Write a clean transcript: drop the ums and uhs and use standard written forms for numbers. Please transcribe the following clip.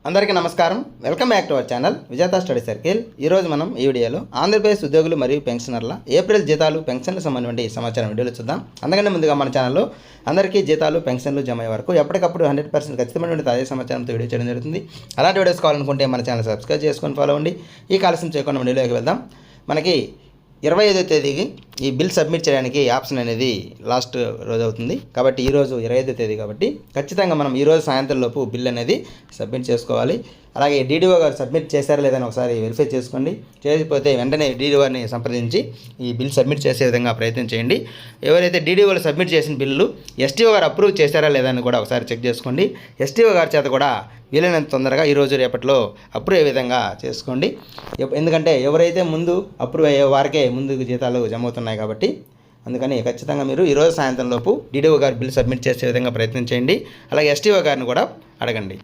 అందరికీ నమస్కారం. Welcome back to our channel విజేత స్టడీ సర్కిల్. ఈరోజు మనం ఈ వీడియోలో ఆంధ్రప్రదేశ్ ఉద్యోగులు మరియు పెన్షనర్ల ఏప్రిల్ జీతాలు పెన్షన్లకు సంబంధించిన సమాచారం వీడియోలో చూద్దాం. అందుకని ముందుగా మన ఛానల్లో అందరికీ జీతాలు పెన్షన్లు జమ అయ్యే వరకు ఎప్పటికప్పుడు 100% ఖచ్చితమైన తాజా సమాచారంతో వీడియో చేయడం జరుగుతుంది. అలాంటి వీడియోస్ కావాలనుకుంటే మన ఛానల్ సబ్స్క్రైబ్ చేసుకొని ఫాలో అవ్వండి. ఈ కాలస్యం చేయకుండా వీడియోలోకి వెళ్దాం. మనకి 25వ తేదీకి ఈ బిల్ సబ్మిట్ చేయడానికి ఆప్షన్ అనేది లాస్ట్ రోజు అవుతుంది. కాబట్టి ఈరోజు 25వ తేదీ కాబట్టి ఖచ్చితంగా మనం ఈరోజు సాయంత్రం లోపు బిల్ అనేది సబ్మిట్ చేసుకోవాలి. అలాగే డీడీఓ గారు సబ్మిట్ చేశారా లేదని ఒకసారి వెరిఫై చేసుకోండి. చేయకపోతే వెంటనే డీడీఓ గారిని సంప్రదించి ఈ బిల్ సబ్మిట్ చేసే విధంగా ప్రయత్నం చేయండి. ఎవరైతే డీడీఓలు సబ్మిట్ చేసిన బిల్లు ఎస్టీఓ గారు అప్రూవ్ చేశారా లేదని కూడా ఒకసారి చెక్ చేసుకోండి. ఎస్టీఓ గారి చేత కూడా వీలైనంత తొందరగా ఈరోజు రేపట్లో అప్రూవ్ అయ్యే విధంగా చేసుకోండి. ఎందుకంటే ఎవరైతే ముందు అప్రూవ్ అయ్యే వారికే ముందు జీతాలు జమ అవుతున్నాయి కాబట్టి అందుకని ఖచ్చితంగా మీరు ఈరోజు సాయంత్రం లోపు డీడీఓ గారు బిల్ సబ్మిట్ చేసే విధంగా ప్రయత్నం చేయండి. అలాగే ఎస్టీఓ గారిని కూడా అడగండి.